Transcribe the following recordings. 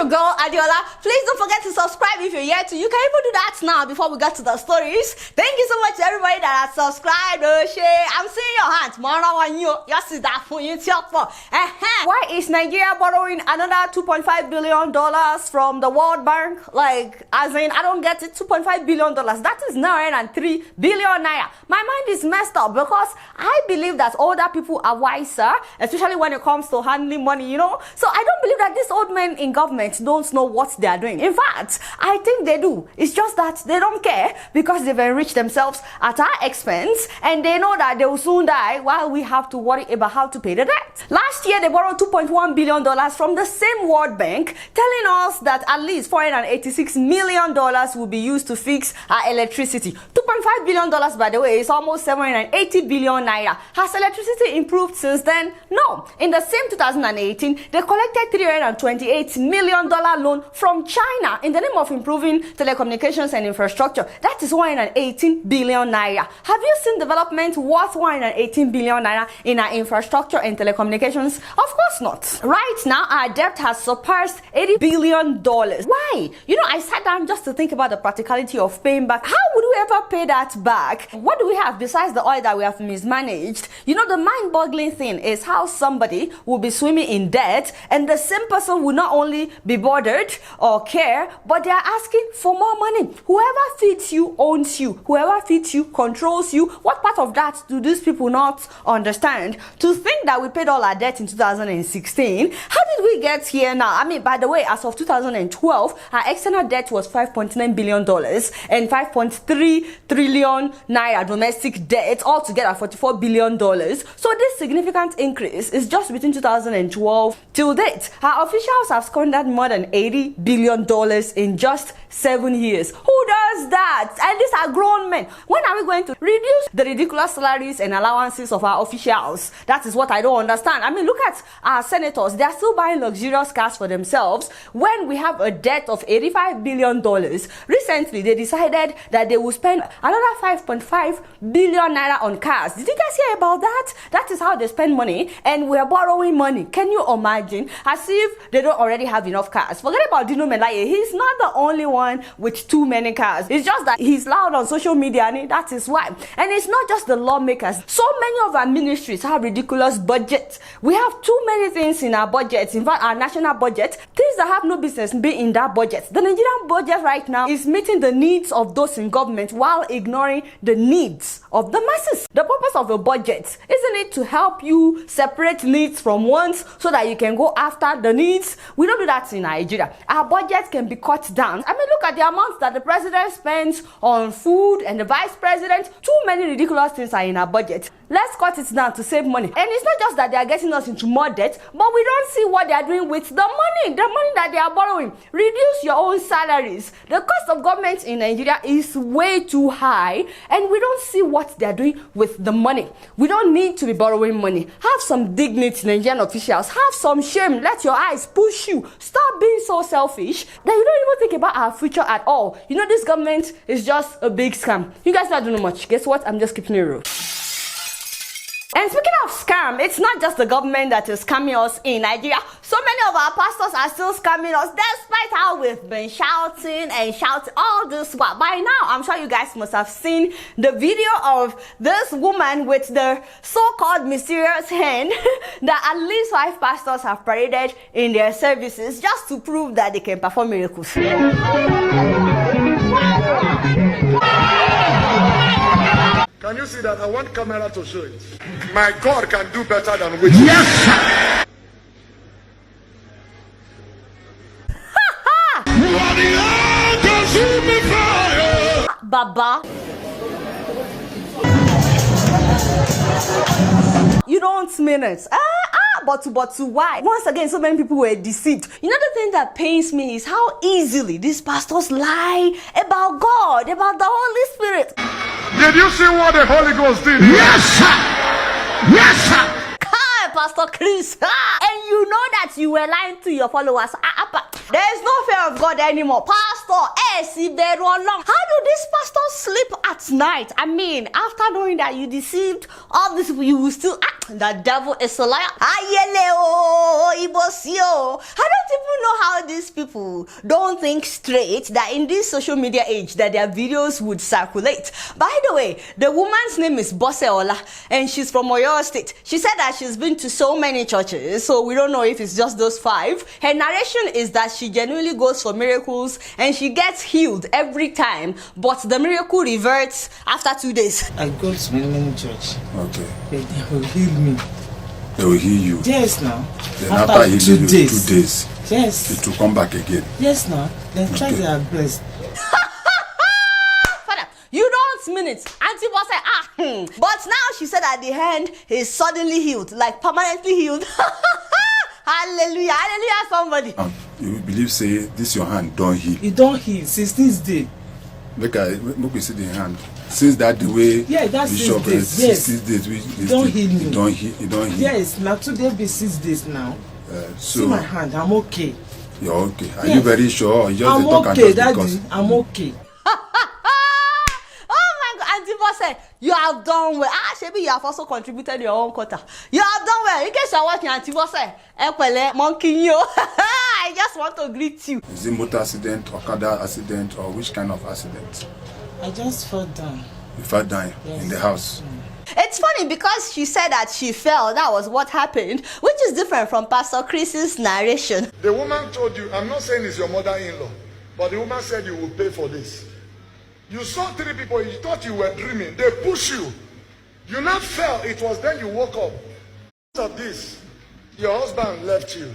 your girl Adiola. Please don't forget to subscribe if you're yet to. You can even do that now before we get to the stories. Thank you so much to everybody that has subscribed. I'm seeing your hands. Why is Nigeria borrowing another $2.5 billion from the World Bank? Like, as in, I don't get it. $2.5 billion. That is 903 billion naira. My mind is messed up because I believe that older people are wiser, especially when it comes to handling money, you know. So I don't believe that these old men in government don't know what they are doing. In fact, I think they do. It's just that they don't care because they've enriched themselves at our expense and they know that they will soon die while we have to worry about how to pay the debt. Last year, they borrowed $2.1 billion from the same World Bank, telling us that at least $486 million will be used to fix our electricity. $2.5 billion, by the way, is almost 780 billion naira. Has electricity improved since then? No. In the same 2018, they collected $328 million loan from China in the name of improving telecommunications and infrastructure. That is 118 billion naira. Have you seen development worth 118 billion naira in our infrastructure and telecommunications? Of course not. Right now, our debt has surpassed $80 billion. Why? You know, I sat down just to think about the practicality of paying back. How would we ever pay that back? What do we have besides the oil that we have mismanaged? You know, the mind-boggling thing is how somebody will be swimming in debt and the same person will not only be bothered or care, but they are asking for more money. Whoever feeds you owns you. Whoever feeds you controls you. What part of that do these people not understand? To think that we paid all our debt in 2016, how did we get here now? I mean, by the way, as of 2012, our external debt was $5.9 billion and 5.3 trillion naira domestic debt, altogether $44 billion. So this significant increase is just between 2012 till date. Our officials have squandered more than $80 billion in just 7 years. Who does that? And these are grown men. When are we going to reduce the ridiculous salaries and allowances of our officials? That is what I don't understand. I mean, look at our senators. They are still buying luxurious cars for themselves when we have a debt of $85 billion. Recently, they decided that they will spend another 5.5 billion naira on cars. Did you guys hear about that? That is how they spend money, and we're borrowing money. Can you imagine? As if they don't already have enough cars. Forget about Dino Melaye. He's not the only one with too many cars. It's just that he's loud on social media, and that is why. And it's not just the lawmakers. So many of our ministries have ridiculous budgets. We have too many things in our budgets. In fact, our national budget, things that have no business being in that budget. The Nigerian budget right now is meeting the needs of those in government while ignoring the needs of the masses. The purpose of a budget, isn't it to help you separate needs from wants so that you can go after the needs? We don't do that in Nigeria. Our budget can be cut down. I mean, look at the amounts that the president spends on food and the vice president. Too many ridiculous things are in our budget. Let's cut it down to save money. And it's not just that they are getting us into more debt, but we don't see what they are doing with the money that they are borrowing. Reduce your own salaries. The cost of government in Nigeria is way too high, and we don't see what they are doing with the money. We don't need to be borrowing money. Have some dignity, Nigerian officials. Have some shame. Let your eyes push you. Stop being so selfish that you don't even think about our future at all. You know, this government is just a big scam. You guys not doing much. Guess what? I'm just keeping it real. And speaking of scam, it's not just the government that is scamming us in Nigeria. So many of our pastors are still scamming us despite how we've been shouting and shouting all this while. By now, I'm sure you guys must have seen the video of this woman with the so-called mysterious hand that at least 5 pastors have paraded in their services just to prove that they can perform miracles. Can you see that? I want camera to show it. My God can do better than witches. Yes, sir. Baba. You don't mean it. But why? Once again, so many people were deceived. You know, the thing that pains me is how easily these pastors lie about God, about the Holy Spirit. Did you see what the Holy Ghost did? Yes, sir. Yes, sir. Pastor Chris, and you know that you were lying to your followers. There is no fear of God anymore. Pastor, if they run long, how do these pastors sleep at night? I mean, after knowing that you deceived all these people, you will still the devil is a liar. I don't even know how these people don't think straight that in this social media age that their videos would circulate. By the way, the woman's name is Bose Ola and she's from Oyo State. She said that she's been to so many churches, so we don't know if it's just those 5. Her narration is that she genuinely goes for miracles and she gets healed every time, but the miracle reverts after 2 days. I go to many church. Okay. They will heal me. They will heal you. Yes, now. Then after healing 2 you, days. 2 days, Yes. it will come back again. Yes, now. Then try their best. Father, you don't mean it. Auntie was like, But now she said at the end, he's suddenly healed, like permanently healed. Hallelujah, hallelujah, somebody. You believe say this your hand don't heal. You don't heal since this day. Make we see the hand. Since that the way Yeah, that's Bishop 6 days. Yes. 6 days You don't heal me. You don't heal. Yes, now today be 6 days now. See So my hand, I'm okay. you're okay. Are Yes. you very sure? Or you just I'm talk and okay, just because? Daddy. I'm okay. Oh my God, Auntie Bose, you have done well. Shebi, you have also contributed your own quota. You have done well. In case you're watching Auntie Bose, monkey you. I just want to greet you. Is it motor accident, Okada accident, or which kind of accident? I just fell down. You fell down Yes. in the house. It's funny because she said that she fell. That was what happened, which is different from Pastor Chris's narration. The woman told you, I'm not saying it's your mother-in-law, but the woman said you will pay for this. You saw 3 people, you thought you were dreaming. They push you. You not fell. It was then you woke up. Because of this, your husband left you,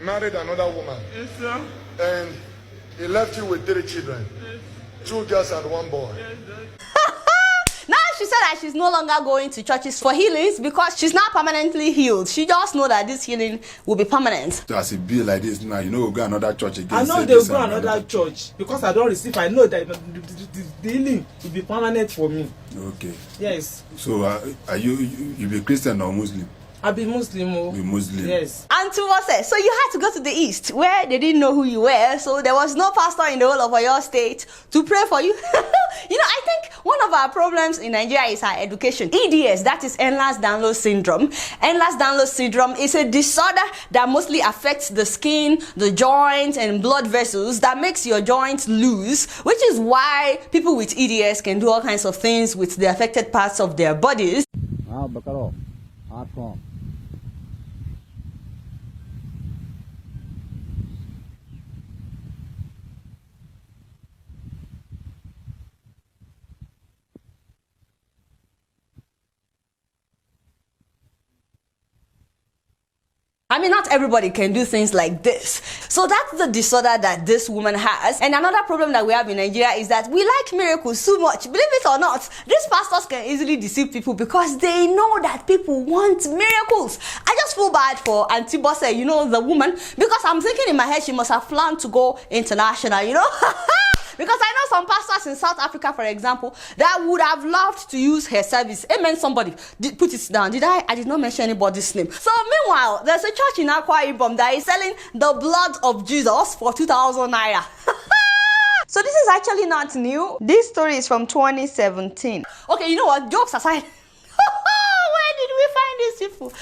married another woman. Yes, sir. And he left you with 3 children. 2 girls and 1 boy. Now she said that she's no longer going to churches for healings because she's now permanently healed. She just know that this healing will be permanent. So as it be like this now, you know we'll go another church again. I know say they'll this go and another church because I don't receive. I know that the healing will be permanent for me. Okay. Yes. So are you be Christian or Muslim? I be Muslim. Oh. Be Muslim. Yes. Auntie Bose, so you had to go to the east where they didn't know who you were, so there was no pastor in the whole of your state to pray for you. You know, I think one of our problems in Nigeria is our education. EDS, that is Ehlers-Danlos syndrome. Ehlers-Danlos syndrome is a disorder that mostly affects the skin, the joints, and blood vessels that makes your joints loose, which is why people with EDS can do all kinds of things with the affected parts of their bodies. I mean, not everybody can do things like this. So that's the disorder that this woman has. And another problem that we have in Nigeria is that we like miracles too much. Believe it or not, these pastors can easily deceive people because they know that people want miracles. I just feel bad for Auntie Bose, you know, the woman, because I'm thinking in my head she must have planned to go international, you know. Because I know some pastors in South Africa, for example, that would have loved to use her service. Amen, somebody. Put it down. I did not mention anybody's name. So meanwhile, there's a church in Akwa Ibom that is selling the blood of Jesus for 2,000 naira. So this is actually not new. This story is from 2017. Okay, you know what? Jokes aside. Where did we find these people?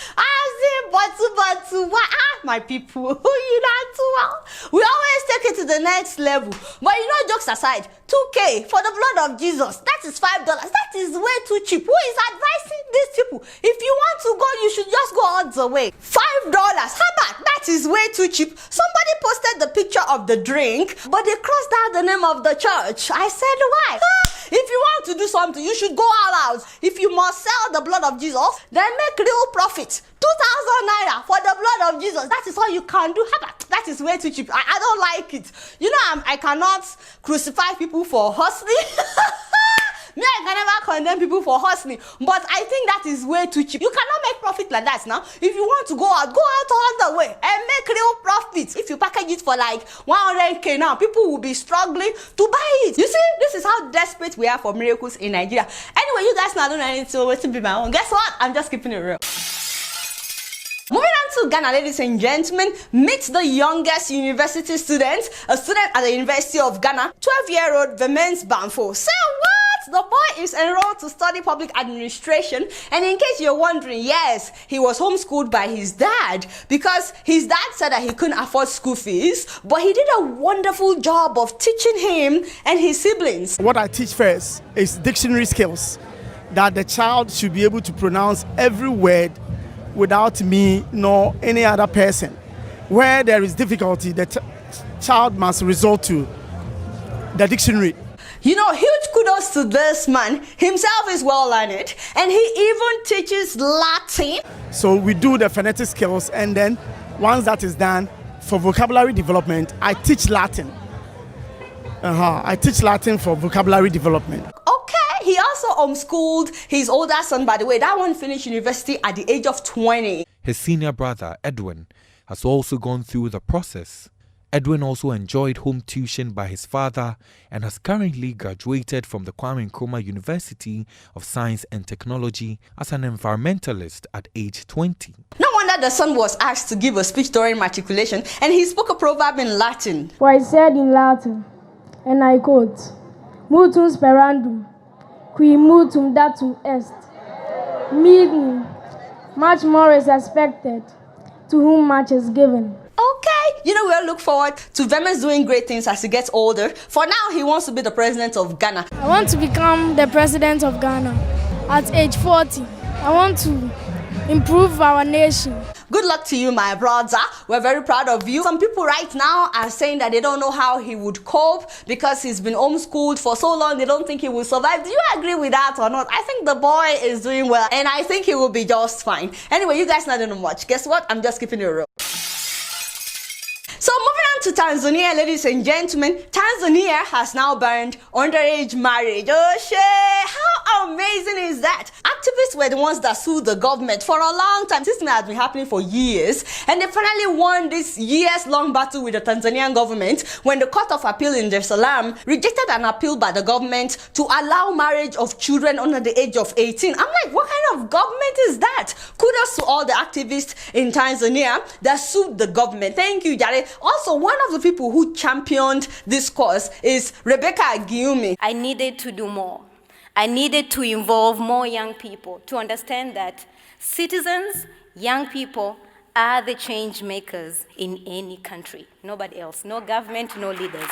My people, you know too well. We always take it to the next level. But you know, jokes aside, 2K for the blood of Jesus, that is $5. That is way too cheap. Who is advising these people? If you want to go, you should just go all the way. $5. How about that is way too cheap. Somebody posted the picture of the drink, but they crossed out the name of the church. I said, why? If you want to do something, you should go all out. If you must sell the blood of Jesus, then make real profit. 2,000 naira for the blood of Jesus. That is all you can do. That is way too cheap. I don't like it. You know, I cannot crucify people for hustling. Me, I can never condemn people for hustling, but I think that is way too cheap. You cannot make profit like that now. If you want to go out all the way and make real profit. If you package it for like 100K now, people will be struggling to buy it. You see, this is how desperate we are for miracles in Nigeria. Anyway, you guys now don't know anything, so wait to be my own. Guess what? I'm just keeping it real. Moving on to Ghana, ladies and gentlemen, meet the youngest university student, a student at the University of Ghana, 12-year-old Viemens Bamfo. Say what? The boy is enrolled to study public administration. And in case you're wondering, yes, he was homeschooled by his dad because his dad said that he couldn't afford school fees, but he did a wonderful job of teaching him and his siblings. What I teach first is dictionary skills, that the child should be able to pronounce every word without me nor any other person. Where there is difficulty, the child must resort to the dictionary. You know, huge kudos to this man. Himself is well learned, and he even teaches Latin. So we do the phonetic skills, and then once that is done, for vocabulary development, I teach Latin. I teach Latin for vocabulary development. Okay, he also homeschooled his older son, by the way. That one finished university at the age of 20. His senior brother, Edwin, has also gone through the process. Edwin also enjoyed home tuition by his father and has currently graduated from the Kwame Nkrumah University of Science and Technology as an environmentalist at age 20. No wonder the son was asked to give a speech during matriculation, and he spoke a proverb in Latin. For I said in Latin, and I quote, Mutum sperandum, qui mutum datum est, meaning much more is expected to whom much is given. Okay, you know, we'll look forward to Viemens doing great things as he gets older. For now, he wants to be the president of Ghana. I want to become the president of Ghana at age 40. I want to improve our nation. Good luck to you, my brother. We're very proud of you. Some people right now are saying that they don't know how he would cope because he's been homeschooled for so long. They don't think he will survive. Do you agree with that or not? I think the boy is doing well, and I think he will be just fine. Anyway, you guys not know much. Guess what? I'm just keeping it real. So moving on to Tanzania, ladies and gentlemen, Tanzania has now banned underage marriage. Oh shit, how amazing is that? Activists were the ones that sued the government for a long time. This has been happening for years, and they finally won this years-long battle with the Tanzanian government when the Court of Appeal in Dar es Salaam rejected an appeal by the government to allow marriage of children under the age of 18. I'm like, what kind of government is that? Kudos to all the activists in Tanzania that sued the government. Thank you, Jare. Also, one of the people who championed this cause is Rebecca Giumi. I needed to do more. I needed to involve more young people to understand that citizens, young people, are the change makers in any country. Nobody else, no government, no leaders.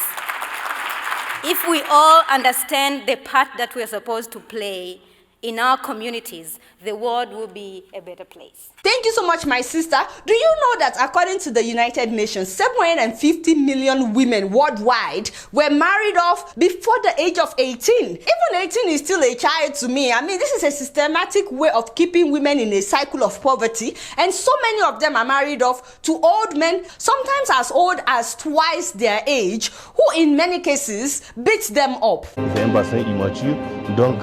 If we all understand the part that we're supposed to play in our communities, the world will be a better place. Thank you so much, my sister. Do you know that according to the United Nations, 750 million women worldwide were married off before the age of 18? Even 18 is still a child to me. I mean, this is a systematic way of keeping women in a cycle of poverty, and so many of them are married off to old men, sometimes as old as twice their age, who in many cases beat them up. C'est un bassin immature, donc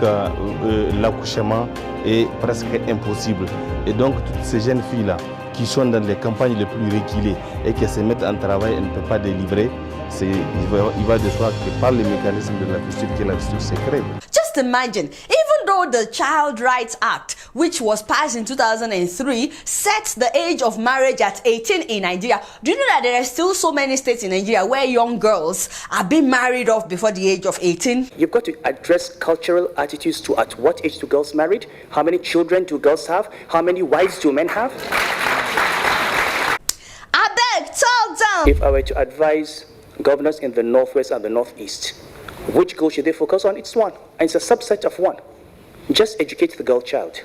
l'accouchement est presque impossible. Et donc toutes ces jeunes filles-là qui sont dans les campagnes les plus reculées et qui se mettent en travail et ne peuvent pas délivrer, il va de soi que par les mécanismes de la fistule que la fistule se crée. Just imagine, even though the Child Rights Act, which was passed in 2003, sets the age of marriage at 18 in Nigeria, do you know that there are still so many states in Nigeria where young girls are being married off before the age of 18? You've got to address cultural attitudes to at what age do girls married, how many children do girls have, how many wives do men have. I beg, talk down. If I were to advise governors in the Northwest and the Northeast, which goal should they focus on? It's one, and it's a subset of one. Just educate the girl child.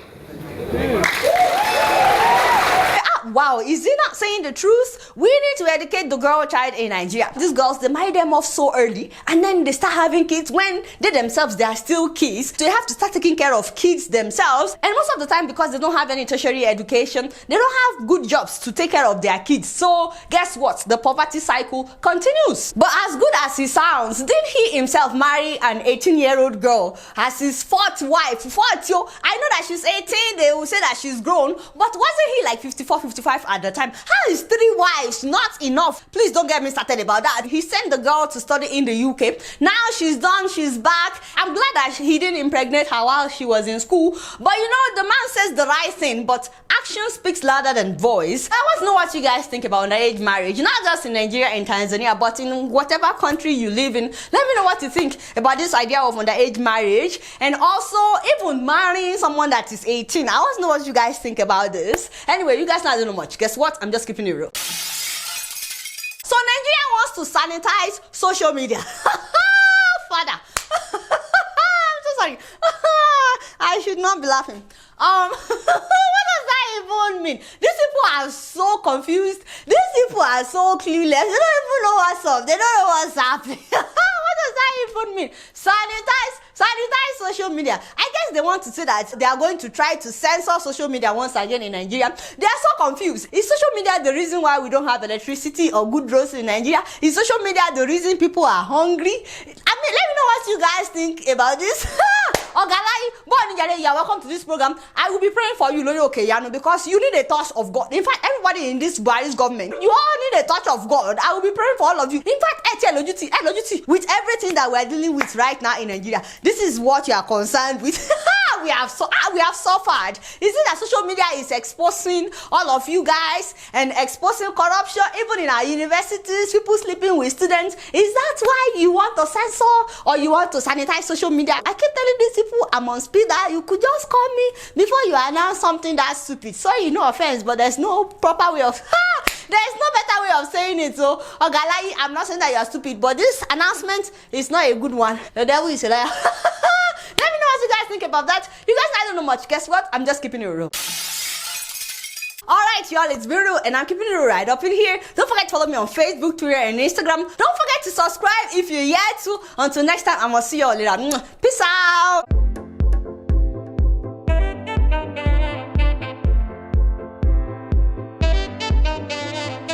Wow, is he not saying the truth? We need to educate the girl child in Nigeria. These girls, they marry them off so early, and then they start having kids when they themselves, they are still kids. So they have to start taking care of kids themselves. And most of the time, because they don't have any tertiary education, they don't have good jobs to take care of their kids. So guess what? The poverty cycle continues. But as good as he sounds, did he himself marry an 18-year-old girl as his fourth wife? Fourth, yo. I know that she's 18, they will say that she's grown, but wasn't he like 54, 55 at the time? How is 3 wives not enough? Please don't get me started about that. He sent the girl to study in the UK. Now she's done, she's back. I'm glad that he didn't impregnate her while she was in school. But you know, the man says the right thing, but action speaks louder than voice. I want to know what you guys think about underage marriage, not just in Nigeria and Tanzania, but in whatever country you live in. Let me know what you think about this idea of underage marriage, and also even marrying someone that is 18. I want to know what you guys think about this. Anyway, you guys not know much. Guess what? I'm just keeping it real. So Nigeria wants to sanitize social media. Father. I'm so sorry. I should not be laughing. What does that even mean? These people are so confused. These people are so clueless. They don't even know what's up. They don't know what's happening. What does that even mean? Sanitize social media. I guess they want to say that they are going to try to censor social media once again in Nigeria. They are so confused. Is social media the reason why we don't have electricity or good roads in Nigeria? Is social media the reason people are hungry? I mean, let me know what you guys think about this. Ogalai, you're welcome to this program. I will be praying for you, Lori Okeyano, because you need a touch of God. In fact, everybody in this Buhari's government, you all need a touch of God. I will be praying for all of you. In fact, with everything that we're dealing with right now in Nigeria, this is what you are concerned with. we have suffered. Is it that social media is exposing all of you guys and exposing corruption even in our universities, people sleeping with students? Is that why you want to censor or you want to sanitize social media? I keep telling these people I'm on speed that you could just call me before you announce something that's stupid. Sorry, no offense, but there's no proper way of there's no better way of saying it. So Ogalai, I'm not saying that you're stupid, but this announcement is not a good one. The devil is a liar. Let me know what you guys think about that. You guys, I don't know much. Guess what? I'm just keeping it real. Alright, y'all, it's been real, and I'm keeping it real right up in here. Don't forget to follow me on Facebook, Twitter, and Instagram. Don't forget to subscribe if you're yet to. Until next time, I'm gonna see y'all later. Peace out.